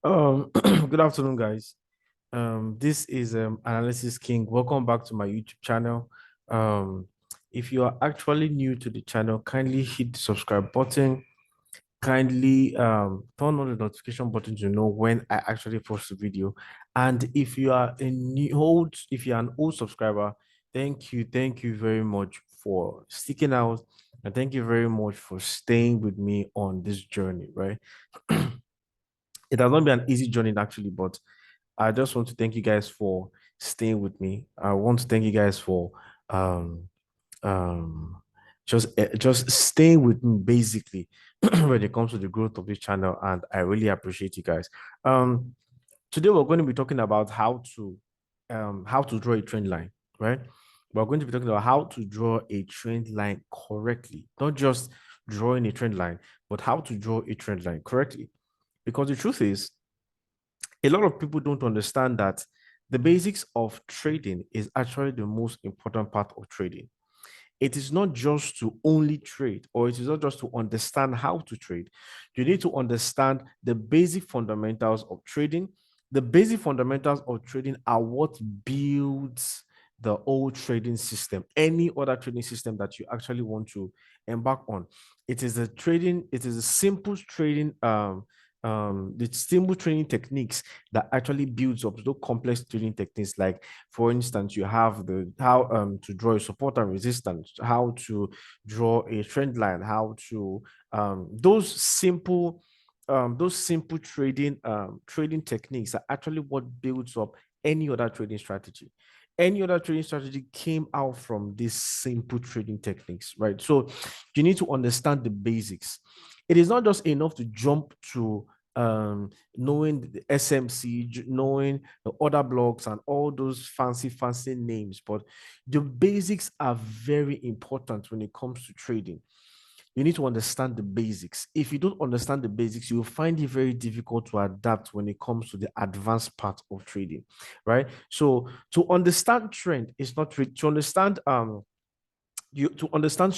Good afternoon, guys. This is Analysis King. Welcome back to my YouTube channel. Um, if you are actually new to the channel, kindly hit the subscribe button. Kindly turn on the notification button to know when I actually post a video. And if you are an old subscriber, thank you very much for sticking out, and thank you very much for staying with me on this journey. Right, it has not been an easy journey actually, but I just want to thank you guys for staying with me. I want to thank you guys for um um just staying with me basically when it comes to the growth of this channel, and I really appreciate you guys. Um Today we're going to be talking about how to draw a trend line, right? We're going to be talking about how to draw a trend line correctly, not just drawing a trend line, but how to draw a trend line correctly. Because the truth is, a lot of people don't understand that the basics of trading is actually the most important part of trading. It is not just to only trade, or it is not just to understand how to trade. You need to understand the basic fundamentals of trading. The basic fundamentals of trading are what builds the whole trading system, any other trading system that you actually want to embark on. It is a simple trading the simple trading techniques that actually builds up those complex trading techniques. Like, for instance, you have the how to draw a support and resistance, how to draw a trend line, how to those simple trading techniques are actually what builds up any other trading strategy. Any other trading strategy came out from these simple trading techniques, right? So you need to understand the basics. It is not just enough to jump to knowing the SMC, knowing the other blocks and all those fancy names, but the basics are very important when it comes to trading. You need to understand the basics. If you don't understand the basics, you will find it very difficult to adapt when it comes to the advanced part of trading, right? So to understand trend is not to understand you to understand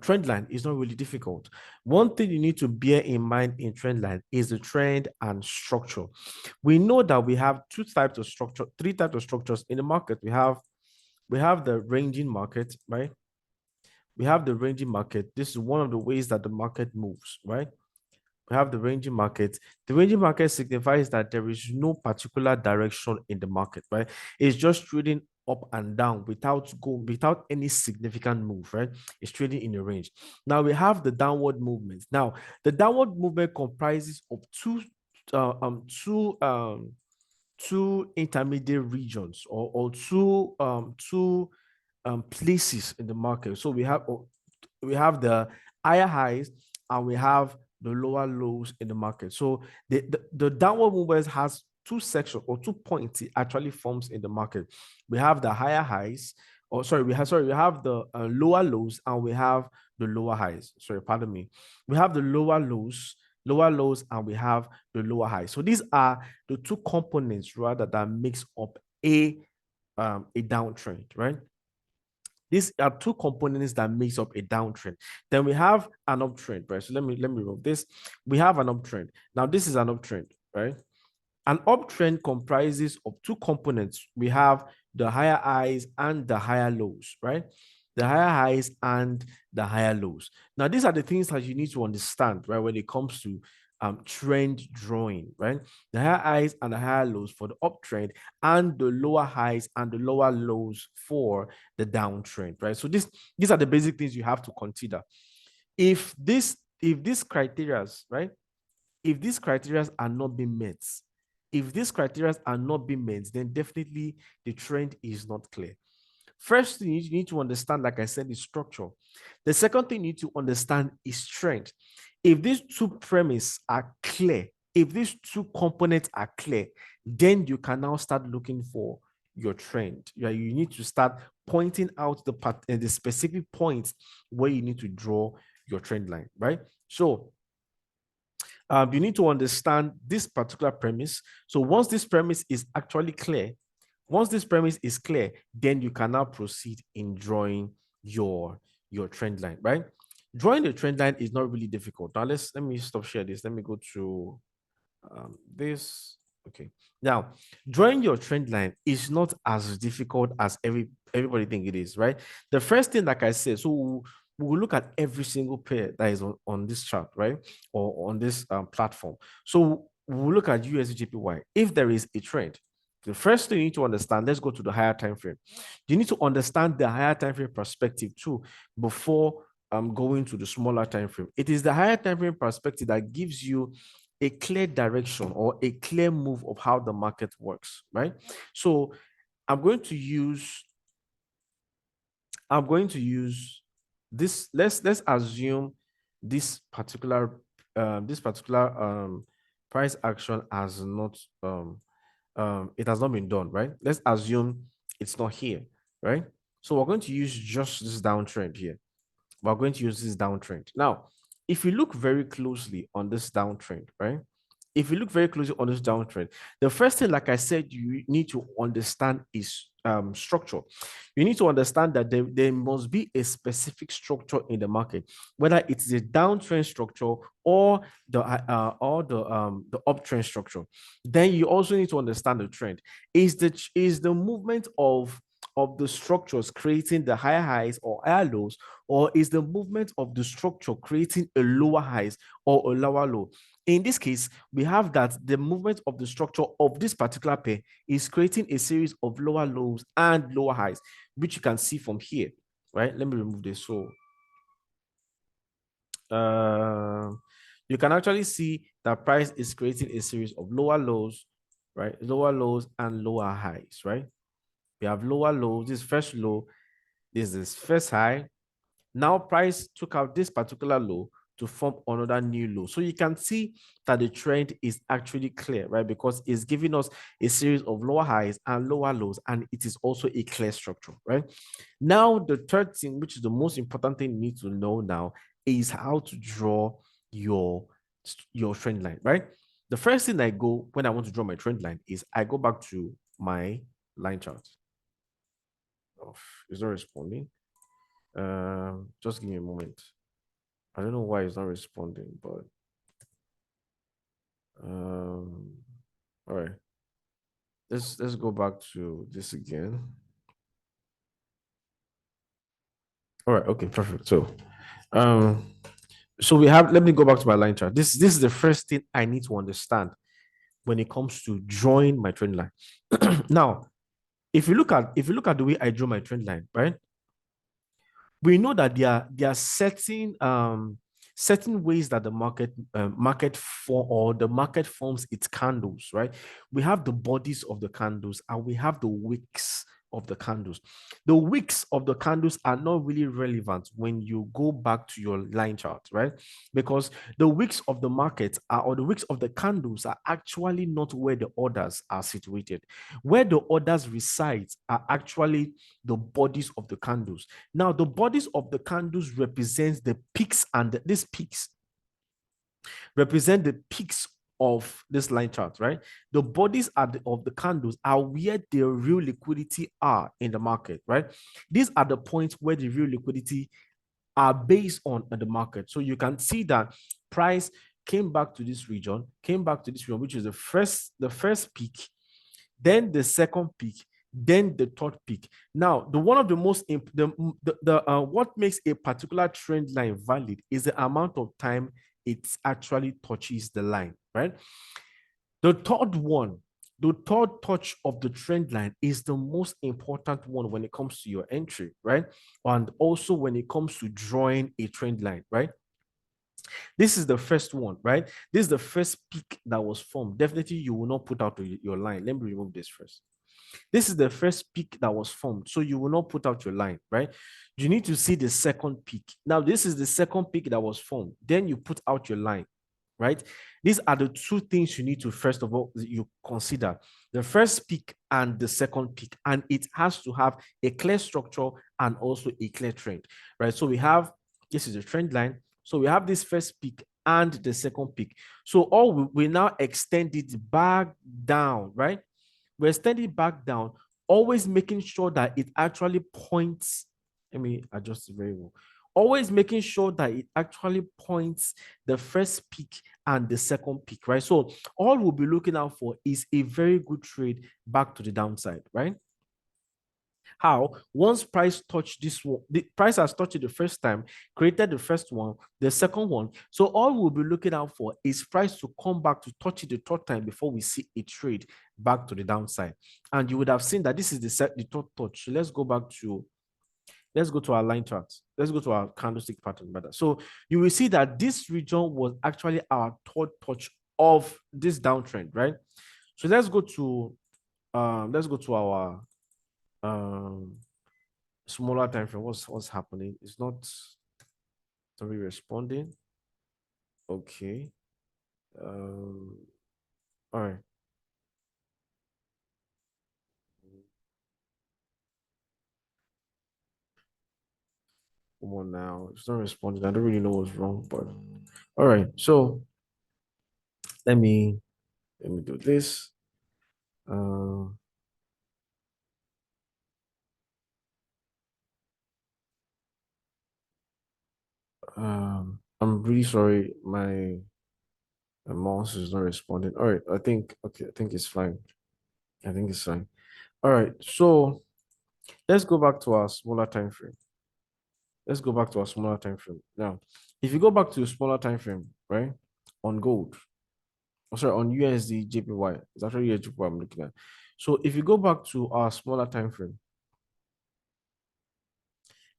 trend line is not really difficult. One thing you need to bear in mind in trend line is the trend and structure. We know that we have three types of structures in the market. We have the ranging market, right? We have the ranging market. This is one of the ways that the market moves, right? We have the ranging market. The ranging market signifies that there is no particular direction in the market, right? It's just trading up and down without any significant move, right? It's trading in a range. Now we have the downward movement. Now the downward movement comprises of uh, um two um two intermediate regions, or two places in the market. So we have the higher highs and we have the lower lows in the market. So the downward movement has two sections or 2 points it actually forms in the market. We have the higher highs, or we have the lower lows, and we have the lower highs. Sorry, pardon me. We have the lower lows, and we have the lower highs. So these are the two components rather that makes up a downtrend, right? These are two components that makes up a downtrend. Then we have an uptrend, right? So let me remove this. We have an uptrend. Now this is an uptrend, right? An uptrend comprises of two components. We have the higher highs and the higher lows, right? The higher highs and the higher lows. Now, these are the things that you need to understand, right, when it comes to trend drawing, right? The higher highs and the higher lows for the uptrend, and the lower highs and the lower lows for the downtrend, right? So these are the basic things you have to consider. If these criterias, right? If these criteria are not being met, then definitely the trend is not clear. First thing you need to understand, like I said, is structure. The second thing you need to understand is trend. If these two premises are clear, if these two components are clear, then you can now start looking for your trend. You need to start pointing out the specific points where you need to draw your trend line, right? So you need to understand this particular premise. So once this premise is actually clear, then you can now proceed in drawing your trend line, right? Drawing a trend line is not really difficult. Now let me stop share this. Let me go to this. Okay. Now, drawing your trend line is not as difficult as everybody think it is, right? The first thing, like I said, so we will look at every single pair that is on this chart, right? Or on this platform. So we'll look at USDJPY. If there is a trend, the first thing you need to understand, let's go to the higher time frame. You need to understand the higher time frame perspective too before going to the smaller time frame. It is the higher time frame perspective that gives you a clear direction or a clear move of how the market works, right? So I'm going to use this. Let's assume this particular price action has not it has not been done, right? Let's assume it's not here, right? So we're going to use just this downtrend here. We're going to use this downtrend. Now, if you look very closely on this downtrend, right? If you look very closely on this downtrend, the first thing, like I said, you need to understand is structure. You need to understand that there must be a specific structure in the market, whether it's a downtrend structure or the uptrend structure. Then you also need to understand the trend. Is the movement of the structures creating the higher highs or higher lows, or is the movement of the structure creating a lower highs or a lower low? In this case, we have that the movement of the structure of this particular pair is creating a series of lower lows and lower highs, which you can see from here, right? Let me remove this. So you can actually see that price is creating a series of lower lows, right? Lower lows and lower highs, right? We have lower lows. This first low, this is first high. Now price took out this particular low to form another new low. So you can see that the trend is actually clear, right? Because it's giving us a series of lower highs and lower lows, and it is also a clear structure, right? Now, the third thing, which is the most important thing you need to know now, is how to draw your, your trend line, right? The first thing I go when I want to draw my trend line is I go back to my line chart. Oh, it's not responding. Just give me a moment. I don't know why it's not responding, but all right. Let's go back to this again. All right, okay, perfect. So we have, let me go back to my line chart. This is the first thing I need to understand when it comes to drawing my trend line. Now, if you look at the way I draw my trend line, right? We know that there are certain ways that the market for or the market forms its candles, right? We have the bodies of the candles and we have the wicks of the candles. The wicks of the candles are not really relevant when you go back to your line chart, right? Because the wicks of the market are, or the wicks of the candles are actually not where the orders are situated. Where the orders reside are actually the bodies of the candles. Now, the bodies of the candles represents the peaks, and these peaks represent the peaks of this line chart, right? The bodies of the candles are where the real liquidity are in the market, right? These are the points where the real liquidity are based on the market. So you can see that price came back to this region, which is the first peak, then the second peak, then the third peak. Now, the one of the most what makes a particular trend line valid is the amount of time it actually touches the line, right? The third one, the third touch of the trend line is the most important one when it comes to your entry, right? And also when it comes to drawing a trend line, right? This is the first one, right? This is the first peak that was formed. Definitely, you will not put out your line. Let me remove this first. This is the first peak that was formed. So you will not put out your line, right? You need to see the second peak. Now, this is the second peak that was formed. Then you put out your line, right? These are the two things you need to, first of all, you consider the first peak and the second peak. And it has to have a clear structure and also a clear trend, right? So we have, this is a trend line. So we have this first peak and the second peak. So all we now extend it back down, right? We're extending it back down, always making sure that it actually points. Let me adjust it very well. Always making sure that it actually points the first peak and the second peak, right? So all we'll be looking out for is a very good trade back to the downside, right? How once price touched this one, the price has touched it the first time, created the first one, the second one. So all we'll be looking out for is price to come back to touch it the third time before we see a trade back to the downside. And you would have seen that this is the third touch. So let's go to our line chart. Let's go to our candlestick pattern rather. So you will see that this region was actually our third touch of this downtrend, right? So let's go to our um smaller time frame. What's happening? It's not somebody responding. Okay. All right. Come on now. It's not responding. I don't really know what's wrong, but all right. So let me do this. Uh, I'm really sorry. My mouse is not responding. All right. I think it's fine. I think it's fine. All right. So let's go back to our smaller time frame. Let's go back to our smaller time frame. Now, if you go back to a smaller time frame, right, on gold, sorry, on USD JPY, it's actually JPY I'm looking at. So if you go back to our smaller time frame,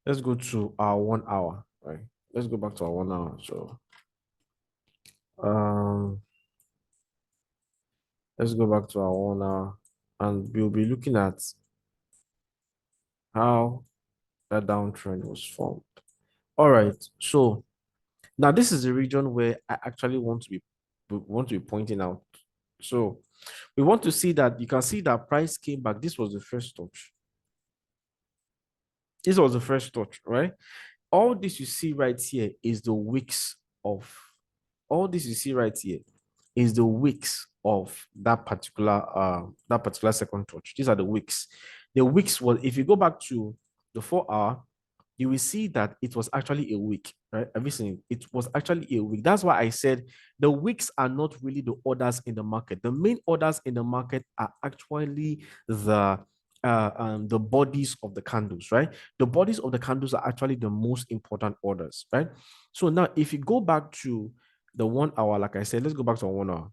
let's go to our 1 hour, right? Let's go back to our 1 hour. So um, let's go back to our 1 hour, and we'll be looking at how that downtrend was formed. All right, so now this is a region where I actually want to be pointing out. So we want to see that you can see that price came back. This was the first touch. This was the first touch, right? All this you see right here is the wicks of all this you see right here is the wicks of that particular second touch. These are the wicks. The wicks was, if you go back to the 4 hour, you will see that it was actually a week, right? Have you seen it? It was actually a week. That's why I said the wicks are not really the orders in the market. The main orders in the market are actually the bodies of the candles, right? The bodies of the candles are actually the most important orders, right? So now, if you go back to the 1 hour, like I said, let's go back to 1 hour.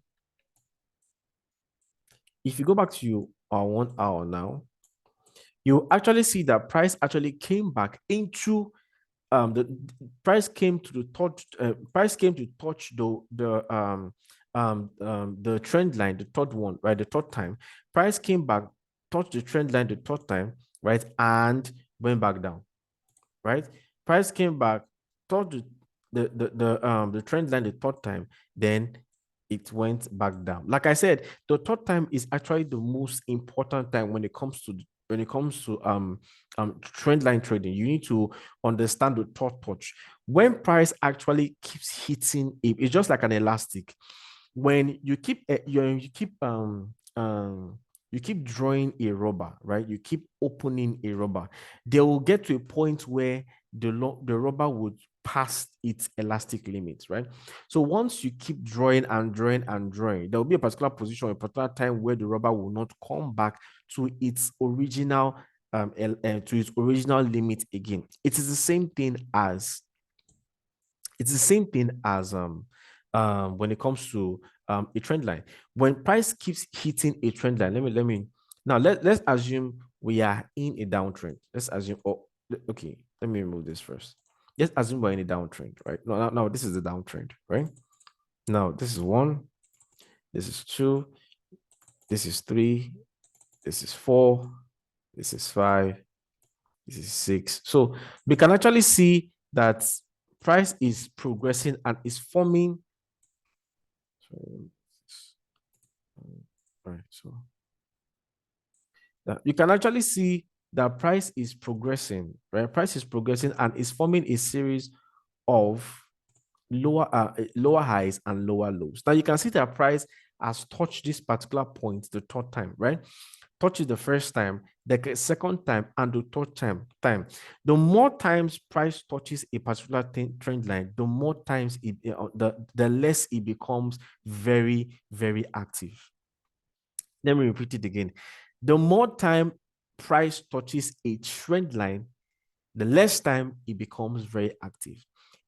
If you go back to our 1 hour now, you actually see that price actually came back into the price came to the touch price came to touch the trend line, the third one, right? The third time price came back, touched the trend line the third time, right, and went back down, right? Price came back, touched the trend line the third time, then it went back down. Like I said, the third time is actually the most important time when it comes to trend line trading. You need to understand the third touch. When price actually keeps hitting it, it's just like an elastic. When you keep drawing a rubber, right? You keep opening a rubber. They will get to a point where the rubber would pass its elastic limits, right? So once you keep drawing and drawing and drawing, there will be a particular position, a particular time where the rubber will not come back to its original limit again. It is the same thing as when it comes to a trend line. When price keeps hitting a trend line, let's assume we are in a downtrend. Let's assume, okay, let me remove this first. Let's assume we're in a downtrend, right? No, this is the downtrend, right? Now, this is 1, this is 2, this is 3, this is 4, this is 5, this is 6. So we can actually see that price is progressing and is forming. All right, so you can actually see that price is progressing, right? Price is progressing and is forming a series of lower highs and lower lows. Now you can see that price has touched this particular point the third time, right? Touches the first time, the second time, and the third time. The more times price touches a particular trend line, the more times the less it becomes very, very active. Let me repeat it again. The more time price touches a trend line, the less time it becomes very active.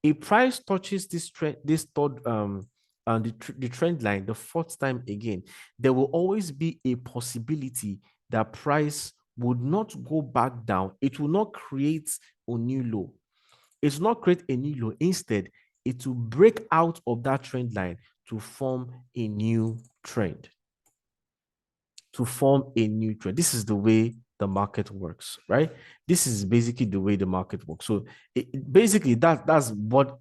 If price touches this trend, this third and the trend line the fourth time again, there will always be a possibility that price would not go back down. It will not create a new low. It will not create a new low. Instead, it will break out of that trend line to form a new trend. This is the way the market works, right? This is basically the way the market works. So basically that's what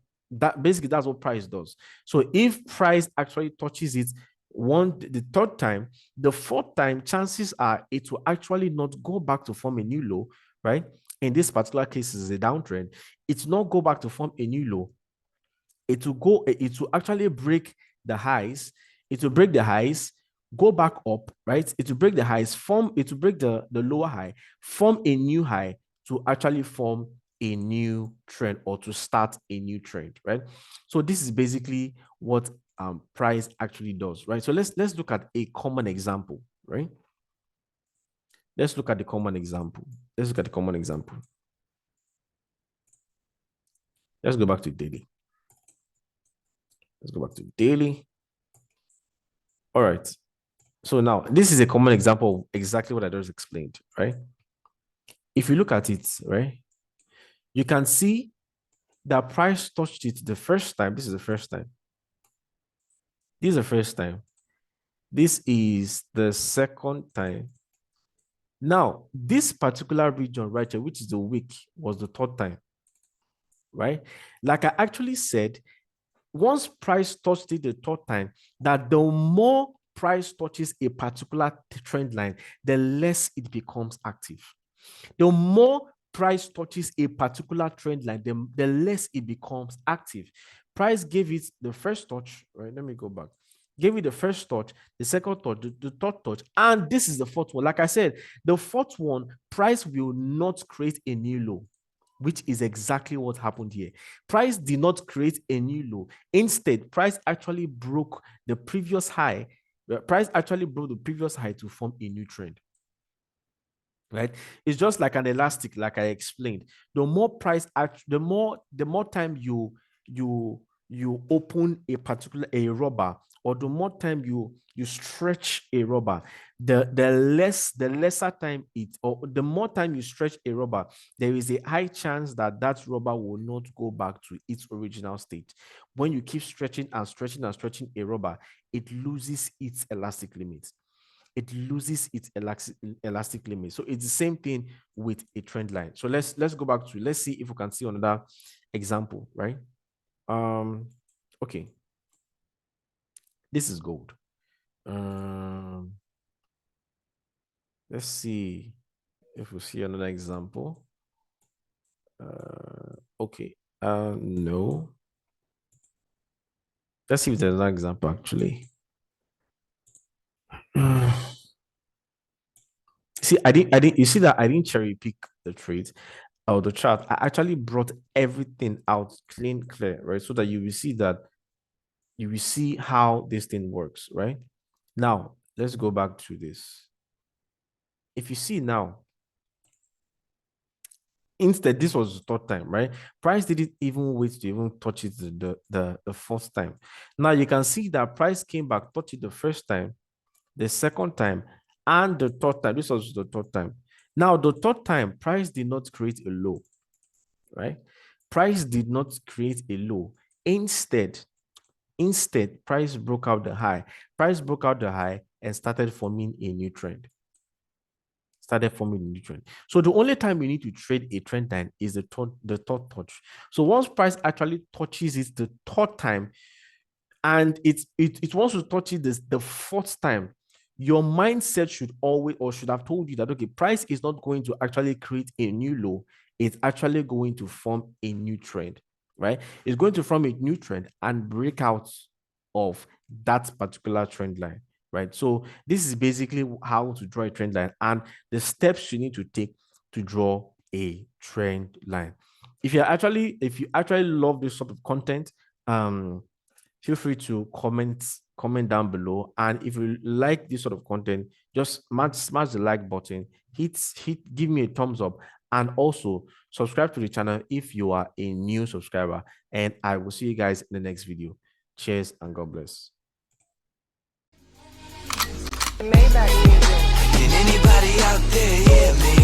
price does. So if price actually touches it the third time, the fourth time, chances are it will actually not go back to form a new low, right? In this particular case, is a downtrend. It will not go back to form a new low. It will actually break the highs. It will break the highs, go back up, right? It will break the highs, it will break the lower high, form a new high to actually form a new trend or to start a new trend, right? So this is basically what price actually does, right? So let's look at a common example, right? Let's look at the common example. Let's go back to daily. All right. So now this is a common example of exactly what I just explained, right? If you look at it, right, you can see that price touched it the first time. This is the first time. This is the first time. This is the second time. Now, this particular region right here, which is the wick, was the third time, right? Like I actually said, once price touched it the third time, that the more price touches a particular trend line, the less it becomes active. The more price touches a particular trend line, the less it becomes active. Price gave it the first touch, right? Let me go back. Gave it the first touch, the second touch, the third touch, and this is the fourth one. Like I said, the fourth one, price will not create a new low, which is exactly what happened here. Price did not create a new low. Instead, price actually broke the previous high. Price actually broke the previous high to form a new trend. Right? It's just like an elastic, like I explained. The more price, the more time you open a rubber, or the more time you stretch a rubber, the lesser time or the more time you stretch a rubber, there is a high chance that that rubber will not go back to its original state. When you keep stretching and stretching and stretching a rubber, it loses its elastic limit. Elastic limit. So it's the same thing with a trend line. So let's go back to, let's see if we can see another example, right? Okay. This is gold. Let's see if we see another example. Okay. No. Let's see if there's another example actually. See, I didn't, you see that I didn't cherry pick the trades or the chart. I actually brought everything out clear, right? So that you will see how this thing works, right? Now, let's go back to this. If you see now, instead, this was the third time, right? Price didn't even wait to even touch it the fourth time. Now you can see that price came back, touched it the first time, the second time, and the third time. This was the third time. Now, the third time, price did not create a low, right? Price did not create a low. Instead, price broke out the high. Price broke out the high and started forming a new trend. So the only time you need to trade a trend line is the third touch. So once price actually touches it the third time, and it wants to touch it the fourth time, your mindset should always, or should have told you that, okay, price is not going to actually create a new low. It's actually going to form a new trend, right? It's going to form a new trend and break out of that particular trend line. right? So this is basically how to draw a trend line and the steps you need to take to draw a trend line. If you actually love this sort of content, feel free to comment down below. And if you like this sort of content, just smash the like button, give me a thumbs up, and also subscribe to the channel if you are a new subscriber. And I will see you guys in the next video. Cheers and God bless. Maybach music. Can anybody out there hear me?